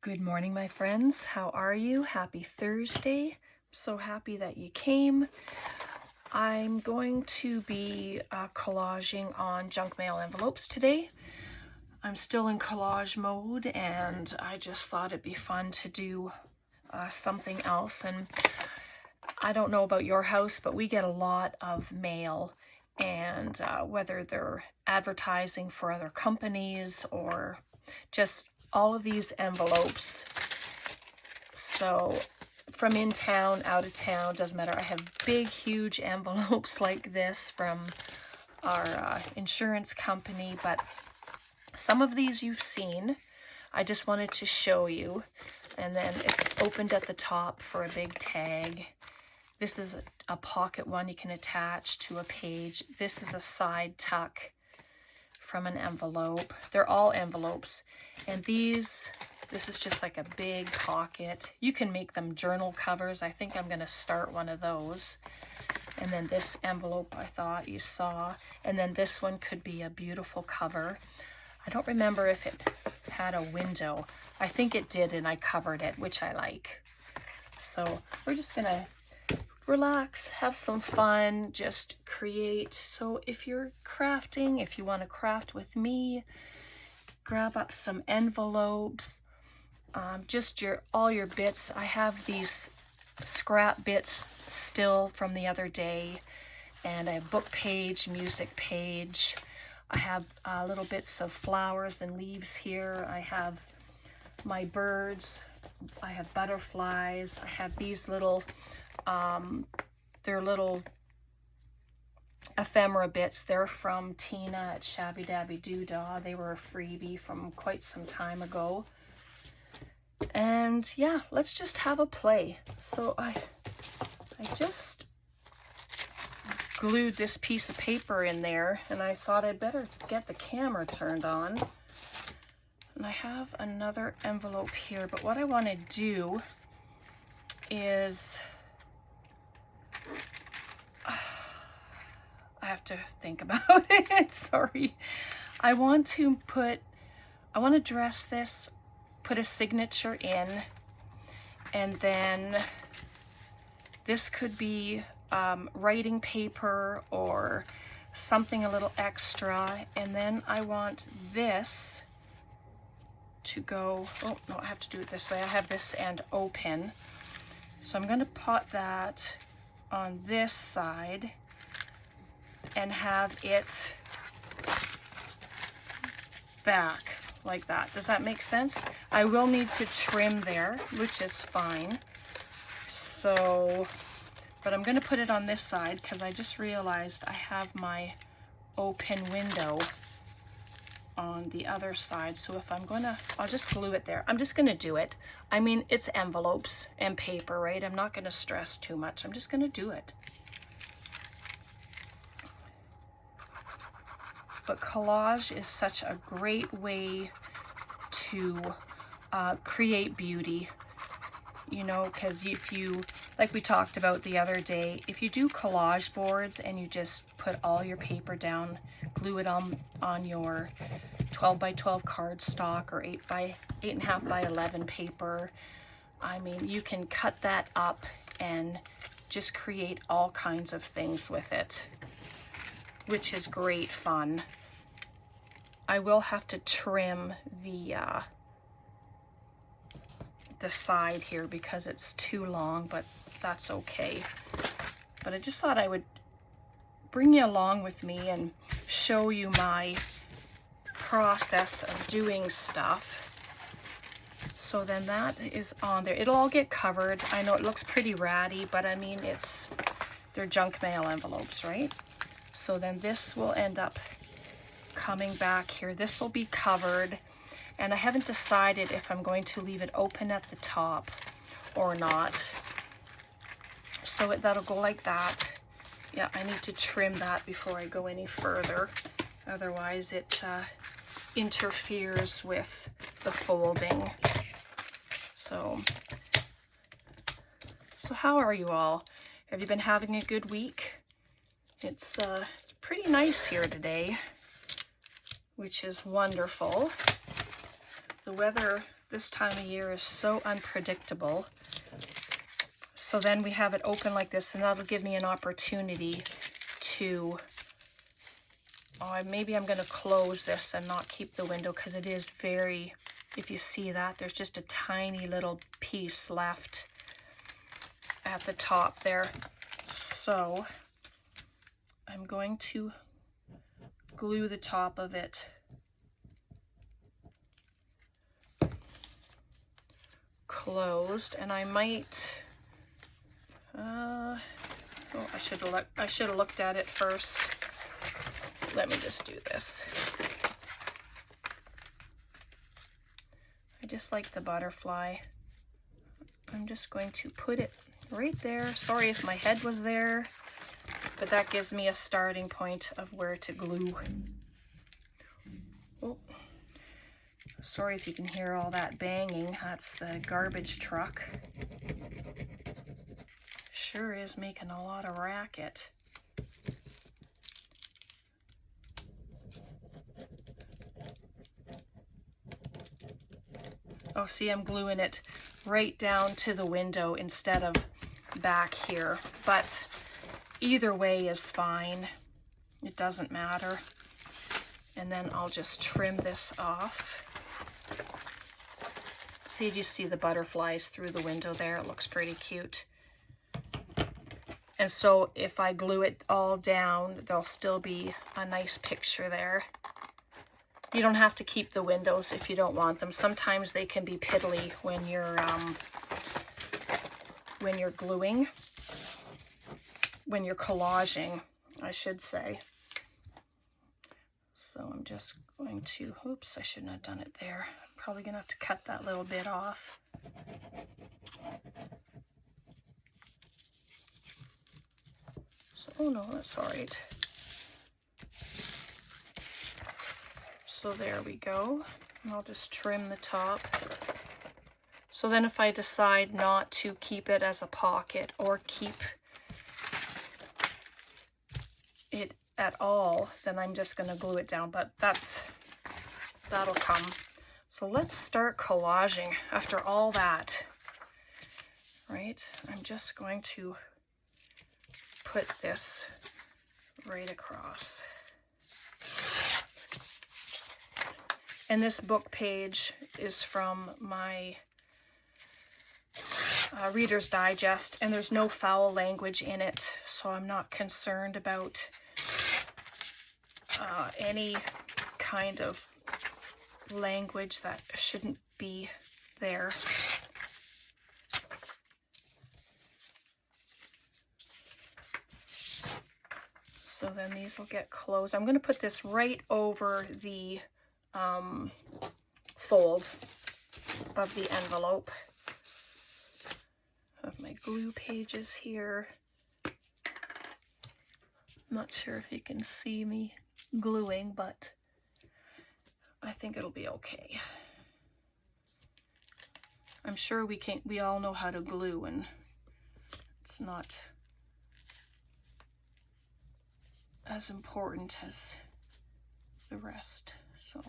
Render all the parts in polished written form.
Good morning, my friends. How are you? Happy Thursday. So happy that you came. I'm going to be collaging on junk mail envelopes today. I'm still in collage mode, and I just thought it'd be fun to do something else. And I don't know about your house, but we get a lot of mail, and whether they're advertising for other companies or just all of these envelopes. So from in town, out of town, doesn't matter. I have big, huge envelopes like this from our insurance company, but some of these you've seen. I just wanted to show you. And then it's opened at the top for a big tag. This is a pocket one you can attach to a page. This is a side tuck from an envelope. They're all envelopes. And this is just like a big pocket. You can make them journal covers. I think I'm going to start one of those. And then this envelope I thought you saw. And then this one could be a beautiful cover. I don't remember if it had a window. I think it did, and I covered it, which I like. So we're just going to relax, have some fun, just create. So if you're crafting, if you want to craft with me, grab up some envelopes, just all your bits. I have these scrap bits still from the other day, and I have book page, music page. I have little bits of flowers and leaves here. I have my birds. I have butterflies. I have these little they're little ephemera bits. They're from Tina at Shabby Dabby Doodah. They were a freebie from quite some time ago. And yeah, let's just have a play. So I just glued this piece of paper in there, and I thought I'd better get the camera turned on. And I have another envelope here, but what I want to do is I have to think about it. Sorry. I want to dress this, put a signature in, and then this could be writing paper or something a little extra. And then I want this to go, oh no, I have to do it this way. I have this end open. So I'm going to put that on this side and have it back like that. Does that make sense? I will need to trim there, which is fine. So, but I'm going to put it on this side because I just realized I have my open window on the other side. So if I'm going to, I'll just glue it there. I'm just going to do it. I mean, it's envelopes and paper, right? I'm not going to stress too much. I'm just going to do it. But collage is such a great way to create beauty, you know, because if you, like we talked about the other day, if you do collage boards and you just put all your paper down, glue it on your 12 by 12 cardstock or 8.5 by 11 paper, I mean, you can cut that up and just create all kinds of things with it, which is great fun. I will have to trim the side here because it's too long, but that's okay. But I just thought I would bring you along with me and show you my process of doing stuff. So then that is on there. It'll all get covered. I know it looks pretty ratty, but I mean, they're junk mail envelopes, right? So then this will end up coming back here. This will be covered, and I haven't decided if I'm going to leave it open at the top or not. So that'll go like that. Yeah, I need to trim that before I go any further. Otherwise it interferes with the folding. So how are you all? Have you been having a good week? It's pretty nice here today, which is wonderful. The weather this time of year is so unpredictable. So then we have it open like this, and that'll give me an opportunity to, maybe I'm going to close this and not keep the window, because it is very, if you see that, there's just a tiny little piece left at the top there. So I'm going to glue the top of it closed, and I might, I should have looked at it first. Let me just do this. I just like the butterfly. I'm just going to put it right there. Sorry if my head was there, but that gives me a starting point of where to glue. Oh, sorry if you can hear all that banging. That's the garbage truck. Sure is making a lot of racket. Oh, see, I'm gluing it right down to the window instead of back here, but either way is fine. It doesn't matter. And then I'll just trim this off. See, do you see the butterflies through the window there? It looks pretty cute. And so if I glue it all down, there'll still be a nice picture there. You don't have to keep the windows if you don't want them. Sometimes they can be piddly when you're gluing, when you're collaging, I should say. So I'm just going to, oops, I shouldn't have done it there. I'm probably gonna have to cut that little bit off. So, oh no, that's all right. So there we go. And I'll just trim the top. So then if I decide not to keep it as a pocket or keep it at all, then I'm just going to glue it down, but that'll come. So let's start collaging after all that, right? I'm just going to put this right across. And this book page is from my Reader's Digest, and there's no foul language in it, so I'm not concerned about any kind of language that shouldn't be there. So then these will get closed. I'm going to put this right over the fold of the envelope. I have my glue pages here. Not sure if you can see me gluing, but I think it'll be okay. I'm sure we all know how to glue, and it's not as important as the rest. So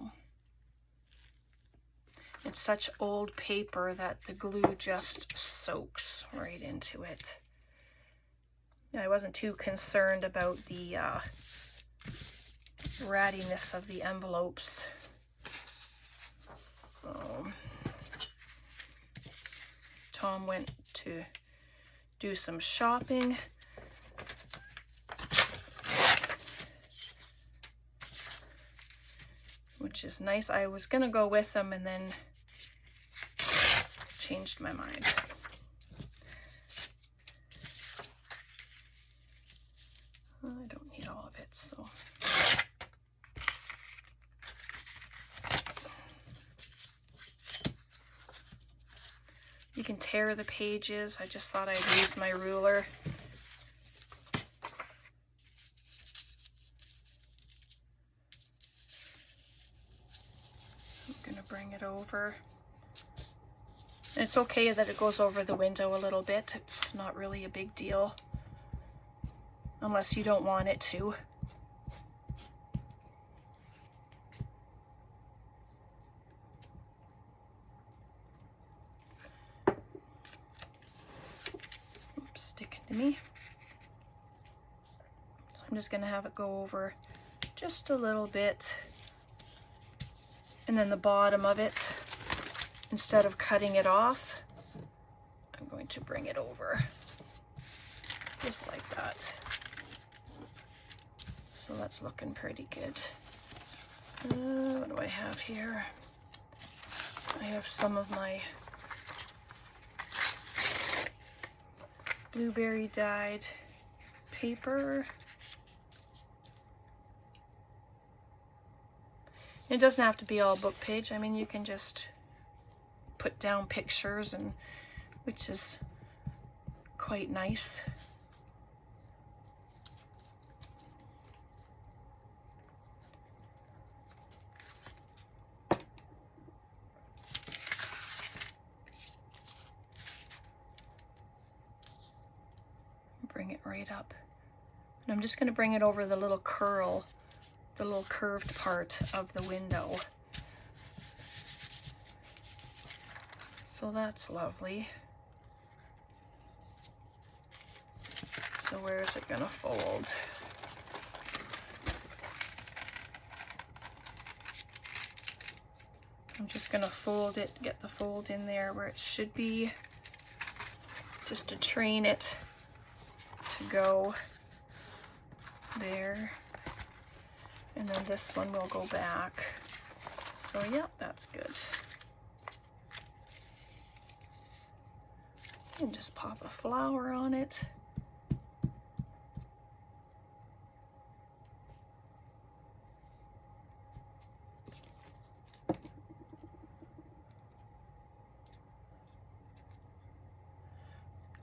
it's such old paper that the glue just soaks right into it. I wasn't too concerned about the rattiness of the envelopes. So Tom went to do some shopping. Which is nice. I was gonna go with him and then changed my mind. I don't need all of it, so. You can tear the pages. I just thought I'd use my ruler. I'm gonna bring it over. And it's okay that it goes over the window a little bit. It's not really a big deal, unless you don't want it to. sticking to me. So I'm just going to have it go over just a little bit. And then the bottom of it, instead of cutting it off, I'm going to bring it over just like that. So that's looking pretty good. What do I have here? I have some of my blueberry dyed paper. It doesn't have to be all book page. I mean, you can just put down pictures, and which is quite nice. Bring it right up. And I'm just going to bring it over the little curl, the little curved part of the window. So that's lovely. So where is it going to fold? I'm just going to fold it, get the fold in there where it should be, just to train it to go there. And then this one will go back. So yeah, that's good. And just pop a flower on it.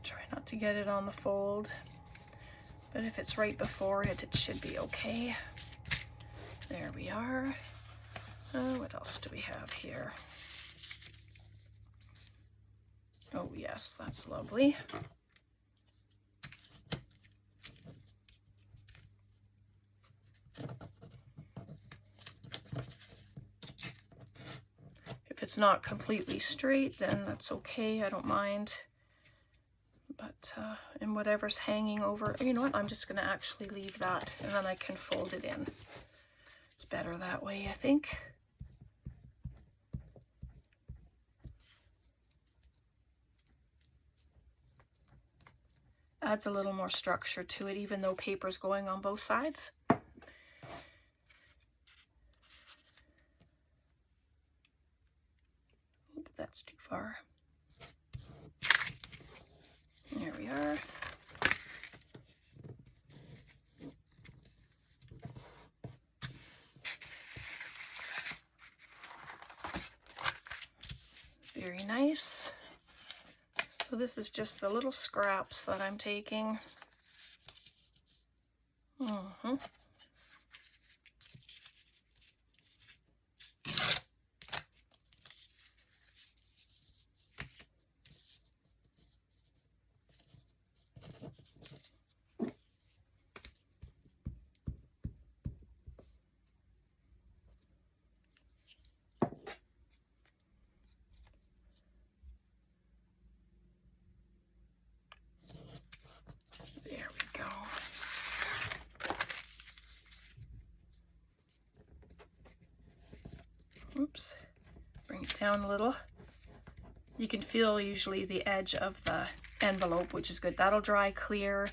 Try not to get it on the fold, but if it's right before it, it should be okay. There we are. What else do we have here? Oh yes, that's lovely. If it's not completely straight, then that's okay, I don't mind. But, and whatever's hanging over, you know what, I'm just gonna actually leave that, and then I can fold it in. It's better that way, I think. Adds a little more structure to it, even though paper's going on both sides. Oop, that's too far. There we are. Very nice. So this is just the little scraps that I'm taking. Oops, bring it down a little. You can feel usually the edge of the envelope, which is good. That'll dry clear,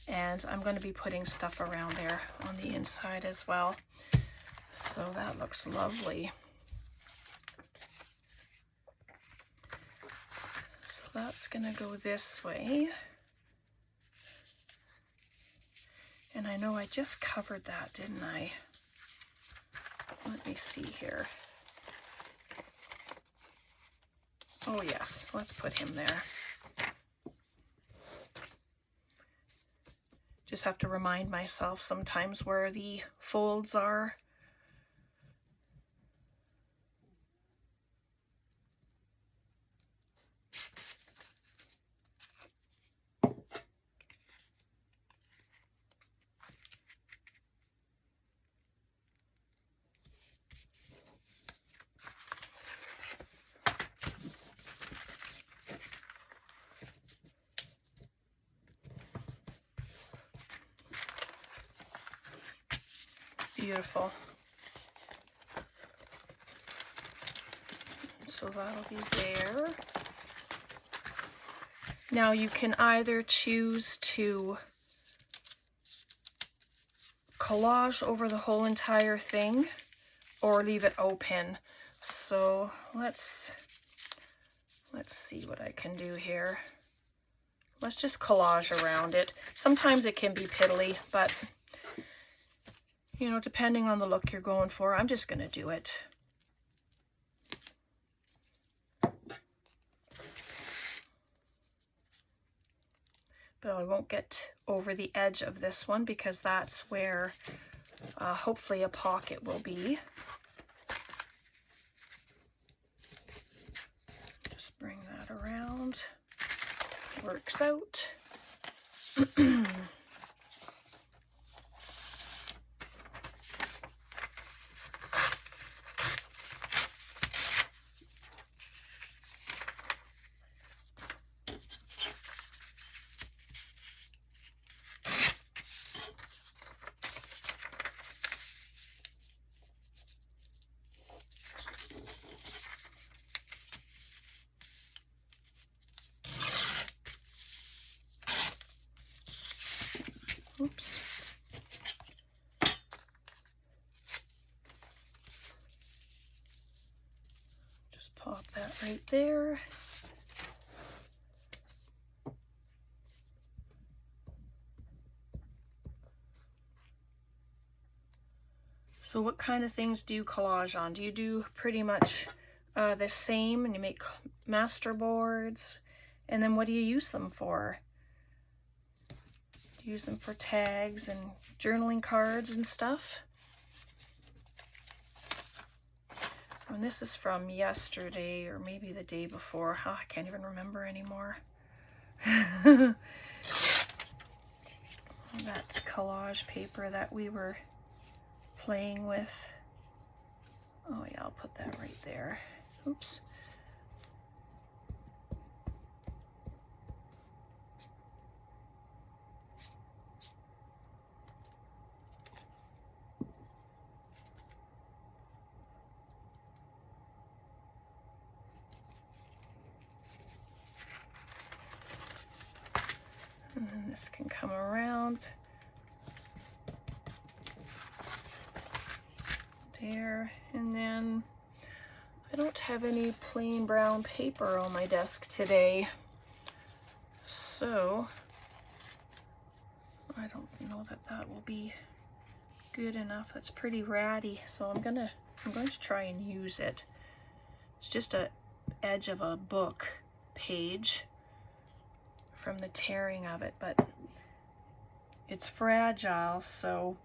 and I'm going to be putting stuff around there on the inside as well. So that looks lovely. So that's going to go this way. And I know I just covered that, didn't I? Let me see here. Oh yes, let's put him there. Just have to remind myself sometimes where the folds are. beautiful. So that'll be there. Now you can either choose to collage over the whole entire thing or leave it open. So let's see what I can do here. Let's just collage around it. Sometimes it can be piddly, but you know, depending on the look you're going for, I'm just gonna do it. But I won't get over the edge of this one because that's where hopefully a pocket will be. Just bring that around. Works out. Oops. Just pop that right there. So what kind of things do you collage on? Do you do pretty much the same and you make master boards? And then what do you use them for? Do you use them for tags and journaling cards and stuff? And this is from yesterday or maybe the day before. Oh, I can't even remember anymore. That's collage paper that we were playing with. Oh yeah, I'll put that right there. Oops. And then this can come around there. And then I don't have any plain brown paper on my desk today, so I don't know that that will be good enough. That's pretty ratty, so I'm going to try and use it. It's just a edge of a book page from the tearing of it, but it's fragile, so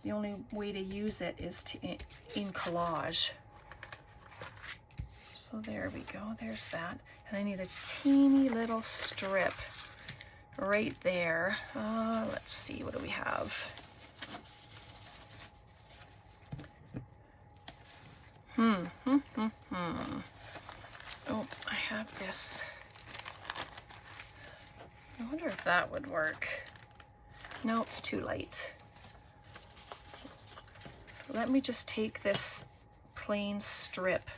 the only way to use it is to in collage. So there we go, there's that. And I need a teeny little strip right there. Let's see, what do we have? Oh, I have this. I wonder if that would work. No, it's too light. Let me just take this plain strip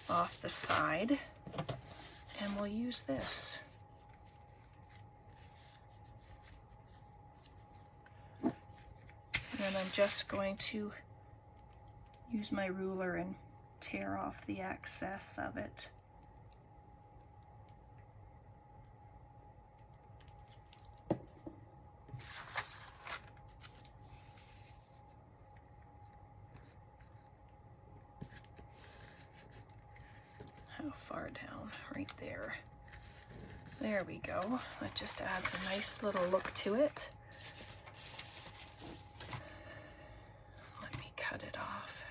off the side and we'll use this. And then I'm just going to use my ruler and tear off the excess of it. How far down? Right there. There we go. That just adds a nice little look to it. Let me cut it off.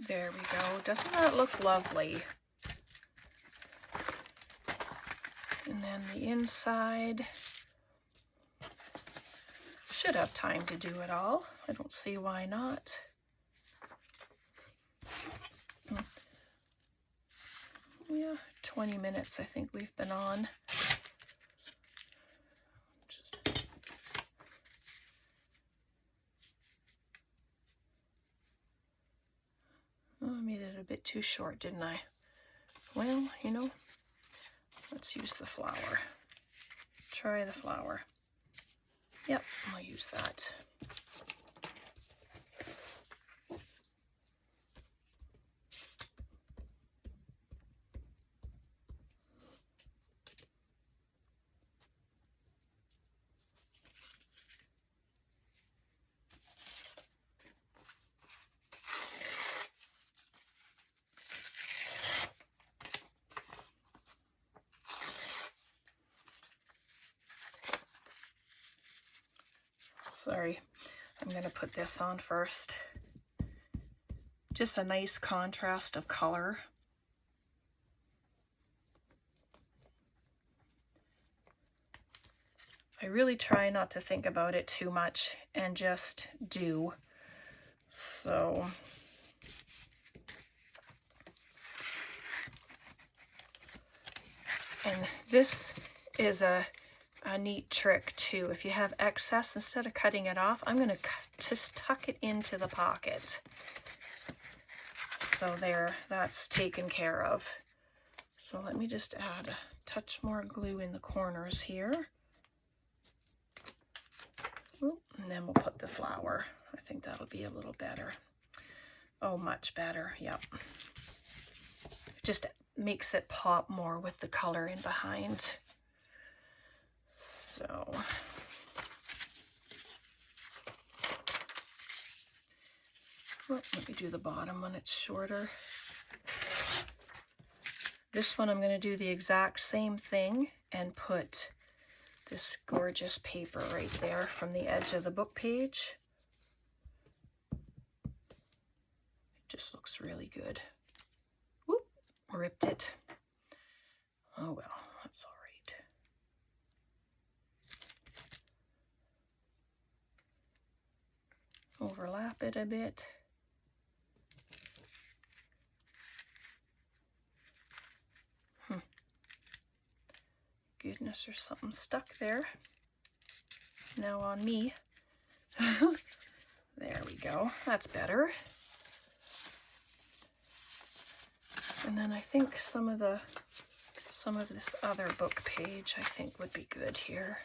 There we go. Doesn't that look lovely? And then the inside. Should have time to do it all. I don't see why not. Yeah, 20 minutes I think we've been on. Oh, I made it a bit too short, didn't I? Well, you know, let's use the flower. Try the flower. Yep, I'll use that. Sorry, I'm going to put this on first. Just a nice contrast of color. I really try not to think about it too much and just do. So and this is a neat trick too. If you have excess, instead of cutting it off, I'm going to just tuck it into the pocket. So there, that's taken care of. So let me just add a touch more glue in the corners here. Ooh, and then we'll put the flower. I think that'll be a little better. Oh, much better, yep. Just makes it pop more with the color in behind. So well, let me do the bottom when it's shorter. This one I'm going to do the exact same thing and put this gorgeous paper right there from the edge of the book page. It just looks really good. Whoop, ripped it. Oh well, that's all right. Overlap it a bit. Goodness, there's something stuck there. Now on me. There we go. That's better. And then I think some of this other book page I think would be good here.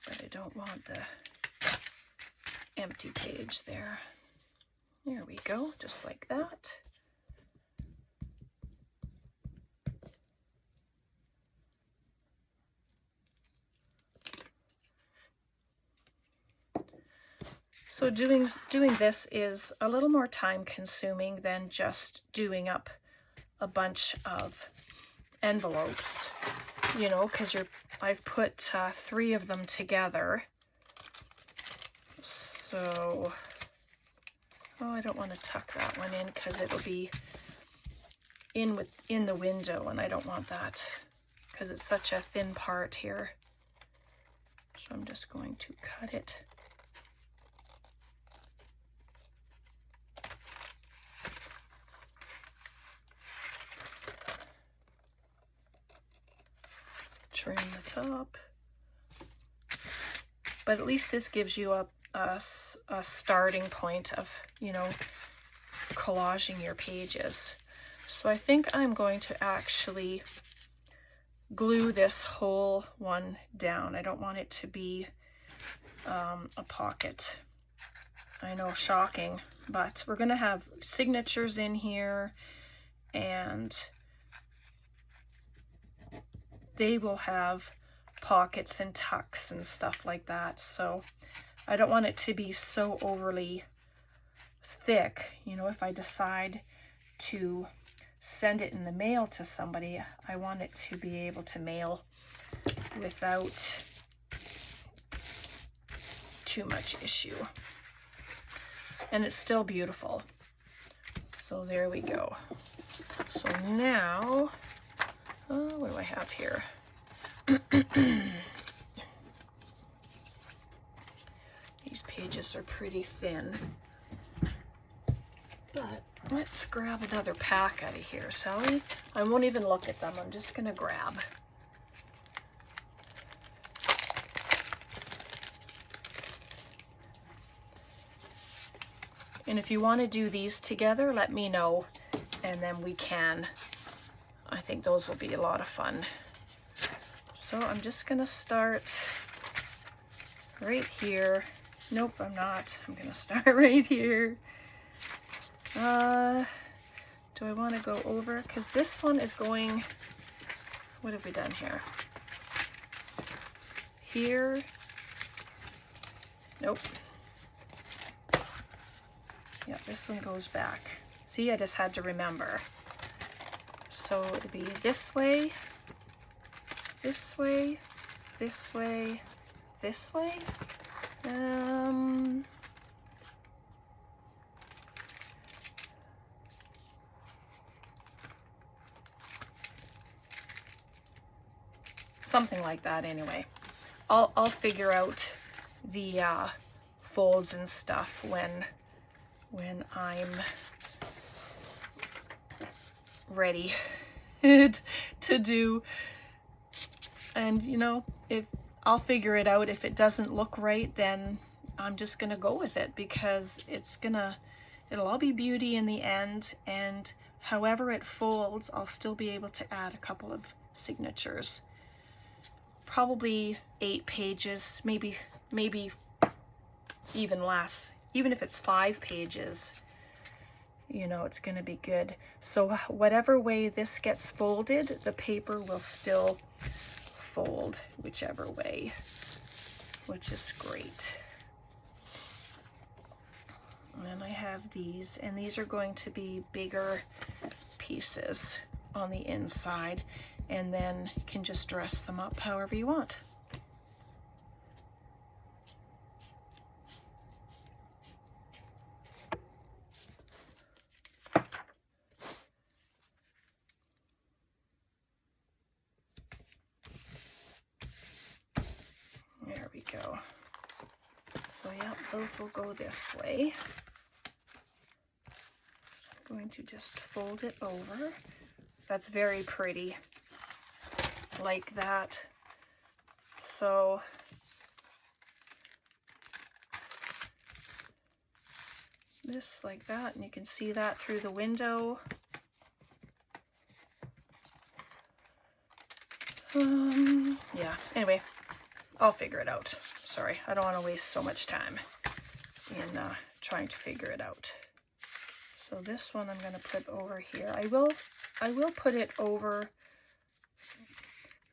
But I don't want the empty page there. There we go, just like that. So doing this is a little more time consuming than just doing up a bunch of envelopes, you know, because I've put 3 of them together. So, oh, I don't want to tuck that one in because it'll be in the window, and I don't want that because it's such a thin part here. So I'm just going to cut it. Trim the top. But at least this gives you a starting point of, you know, collaging your pages. So I think I'm going to actually glue this whole one down. I don't want it to be a pocket. I know, shocking, but we're going to have signatures in here, and they will have pockets and tucks and stuff like that. So I don't want it to be so overly thick. You know, if I decide to send it in the mail to somebody, I want it to be able to mail without too much issue. And it's still beautiful. So there we go. So now, what do I have here? These pages are pretty thin, but Let's grab another pack out of here, shall we? I won't even look at them. I'm just gonna grab. And if you want to do these together, let me know, and then we can. I think those will be a lot of fun. So I'm just gonna start right here. Nope, I'm not. I'm gonna start right here. Do I want to go over? Because this one is going, what have we done here? Here. Nope. Yeah, this one goes back. See, I just had to remember. So it'd be this way, this way, this way, this way. Something like that anyway. I'll figure out the folds and stuff when I'm ready to do. And you know, if I'll figure it out. If it doesn't look right, then I'm just gonna go with it, because it'll all be beauty in the end, and however it folds, I'll still be able to add a couple of signatures. Probably 8 pages, maybe even less. Even if it's 5 pages, you know, it's gonna be good. So whatever way this gets folded, the paper will still fold whichever way, which is great. And then I have these, and these are going to be bigger pieces on the inside, and then you can just dress them up however you want. There we go. So yeah, those will go this way. I'm going to just fold it over. That's very pretty, like that. So this like that, and you can see that through the window. Yeah, anyway, I'll figure it out. Sorry, I don't want to waste so much time in trying to figure it out. So this one I'm going to put over here. I will put it over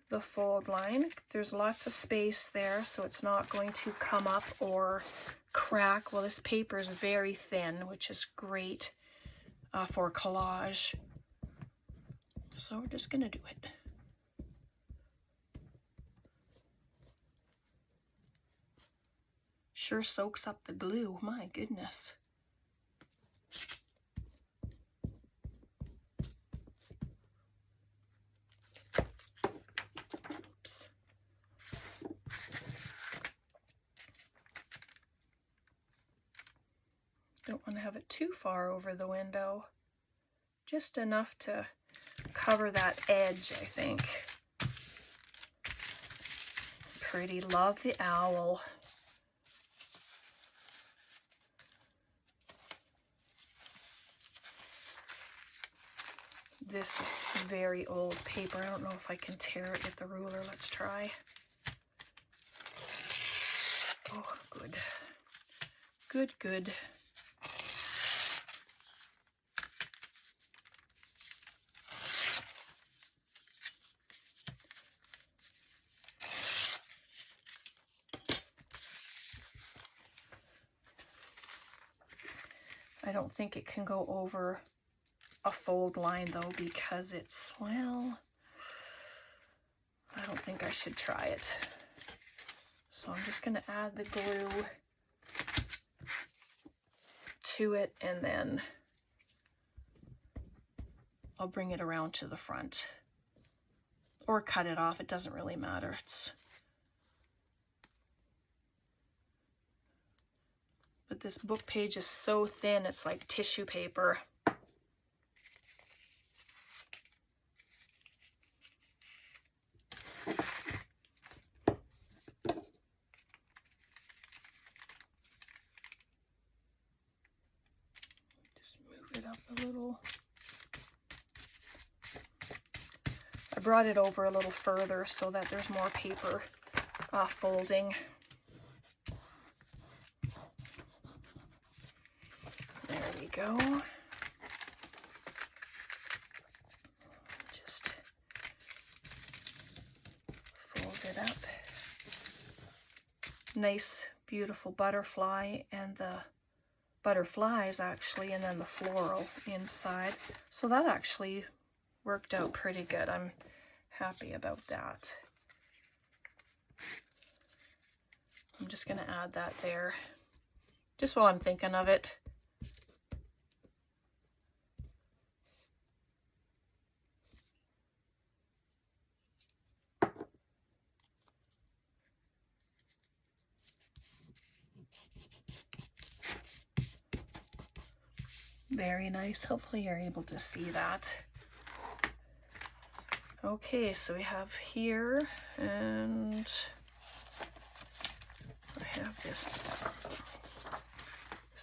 the fold line. There's lots of space there, so it's not going to come up or crack. Well, this paper is very thin, which is great for collage. So we're just going to do it. Sure soaks up the glue, my goodness. Oops. Don't want to have it too far over the window. Just enough to cover that edge, I think. Pretty. Love the owl. This is very old paper. I don't know if I can tear it with the ruler. Let's try. Oh, good. Good, good. I don't think it can go over a fold line though, because it's, well, I don't think I should try it. So I'm just going to add the glue to it, and then I'll bring it around to the front or cut it off. It doesn't really matter. But this book page is so thin, it's like tissue paper. a little. I brought it over a little further so that there's more paper folding. There we go. Just fold it up. Nice, beautiful butterfly, and the butterflies actually, and then the floral inside. So that actually worked out pretty good. I'm happy about that. I'm just going to add that there, just while I'm thinking of it. Very nice. Hopefully you're able to see that. Okay, so we have here, and I have this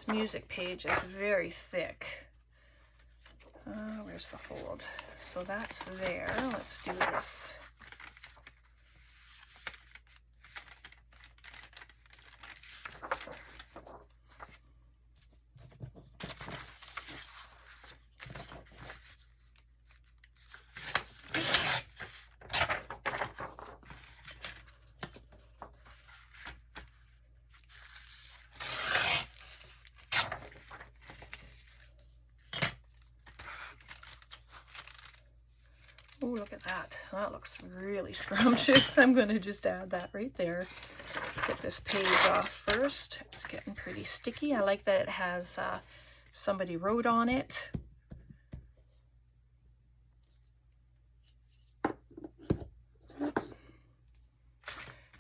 music page is very thick. Where's the fold? So that's there. Let's do this. Oh, look at that. That looks really scrumptious. I'm going to just add that right there. Get this page off first. It's getting pretty sticky. I like that it has somebody wrote on it. At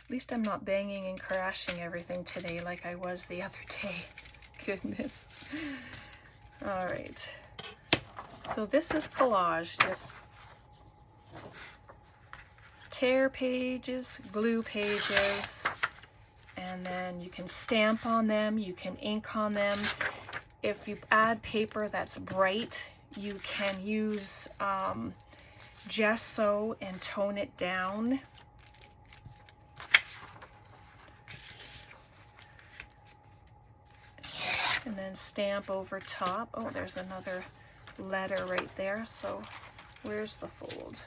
least I'm not banging and crashing everything today like I was the other day. Goodness. All right. So this is collage. Just tear pages, glue pages, and then you can stamp on them, you can ink on them. If you add paper that's bright, you can use gesso and tone it down. And then stamp over top. Oh, there's another letter right there. So where's the fold?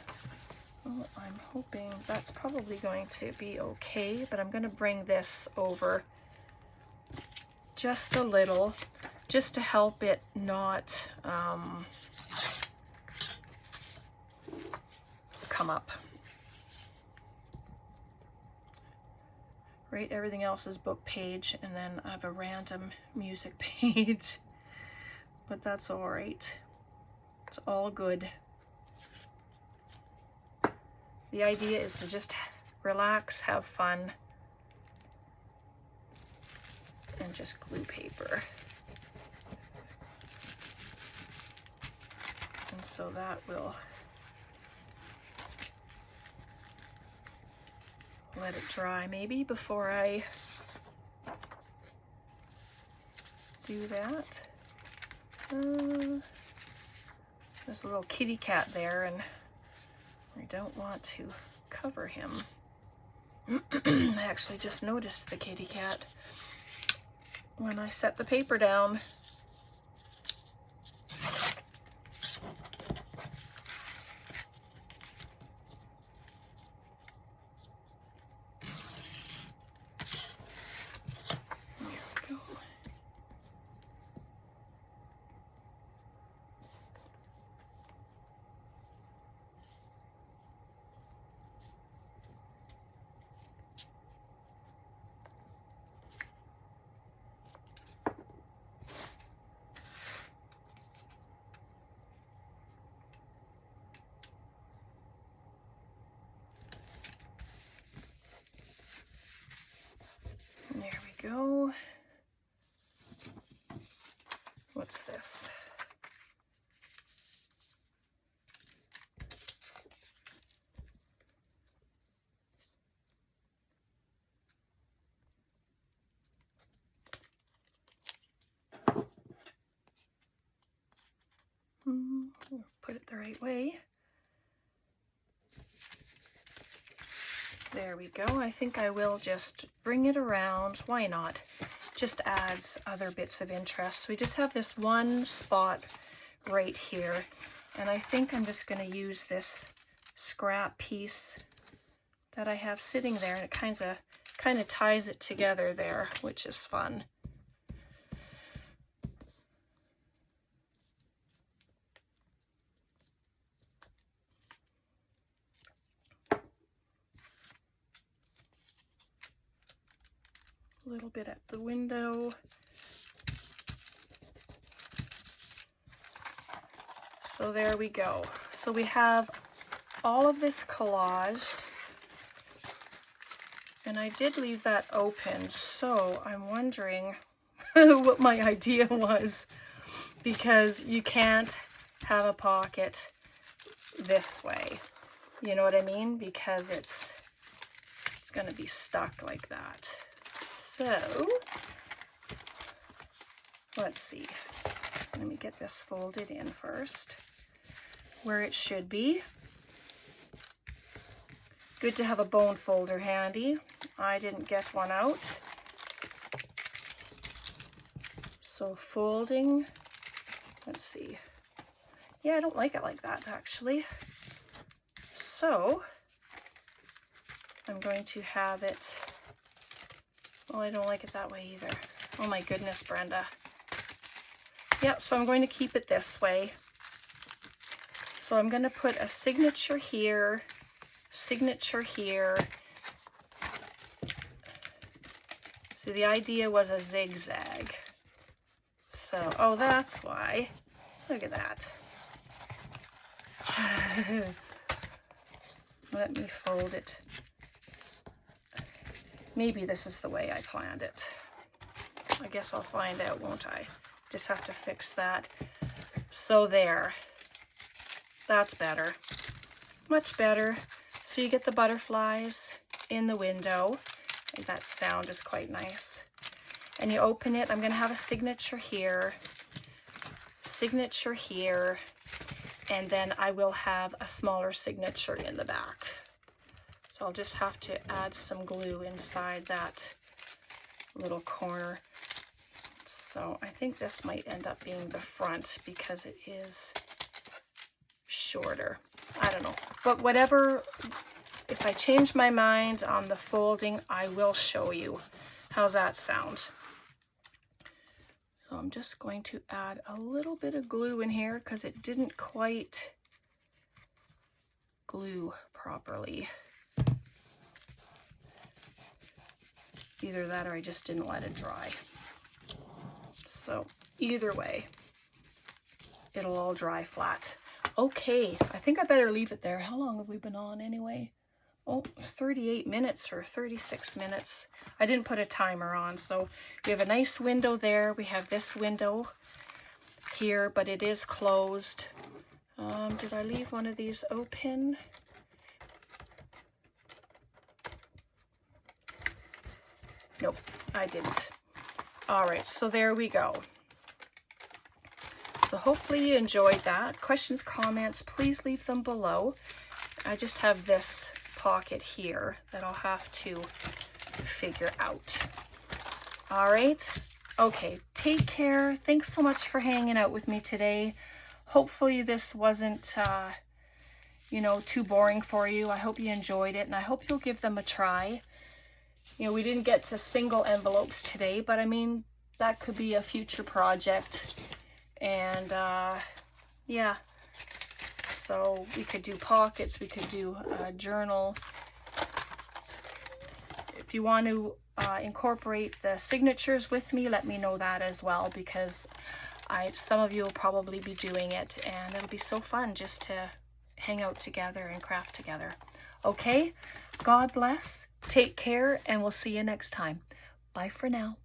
Well, I'm hoping that's probably going to be okay, but I'm going to bring this over just a little, just to help it not come up. Right, everything else is book page, and then I have a random music page, but that's all right. It's all good. The idea is to just relax, have fun, and just glue paper. And so that will let it dry maybe before I do that. There's a little kitty cat there, and I don't want to cover him. I actually just noticed the kitty cat when I set the paper down. There we go. What's this? Put it the right way. There we go. I think I will just bring it around. Why not? Just adds other bits of interest. We just have this one spot right here, and I think I'm just going to use this scrap piece that I have sitting there, and it kind of ties it together there, which is fun. A little bit at the window. So there we go. So we have all of this collaged, and I did leave that open, so I'm wondering what my idea was, because you can't have a pocket this way, you know what I mean, because it's going to be stuck like that. So let's see, let me get this folded in first where it should be. Good to have a bone folder handy. I didn't get one out. So folding, let's see. Yeah, I don't like it like that actually. So I'm going to have it, well, I don't like it that way either. Oh my goodness, Brenda. Yeah, so I'm going to keep it this way. So I'm going to put a signature here, signature here. So the idea was a zigzag. So, oh, that's why. Look at that. Let me fold it. Maybe this is the way I planned it. I guess I'll find out, won't I? Just have to fix that. So there. That's better. Much better. So you get the butterflies in the window. And that sound is quite nice. And you open it. I'm going to have a signature here, and then I will have a smaller signature in the back. So I'll just have to add some glue inside that little corner. So I think this might end up being the front because it is shorter. I don't know. But whatever, if I change my mind on the folding, I will show you. How's that sound? So I'm just going to add a little bit of glue in here because it didn't quite glue properly. Either that or I just didn't let it dry. So either way, it'll all dry flat. Okay, I think I better leave it there. How long have we been on anyway? Oh, 38 minutes or 36 minutes. I didn't put a timer on. So we have a nice window there. We have this window here, but it is closed. Did I leave one of these open? Nope, I didn't. All right, so there we go. So hopefully you enjoyed that. Questions, comments, please leave them below. I just have this pocket here that I'll have to figure out. All right. Okay, take care. Thanks so much for hanging out with me today. Hopefully this wasn't, you know, too boring for you. I hope you enjoyed it, and I hope you'll give them a try. You know, we didn't get to single envelopes today, but I mean, that could be a future project. And yeah, so we could do pockets, we could do a journal. If you want to incorporate the signatures with me, let me know that as well, because some of you will probably be doing it, and it'll be so fun just to hang out together and craft together. Okay, God bless, take care, and we'll see you next time. Bye for now.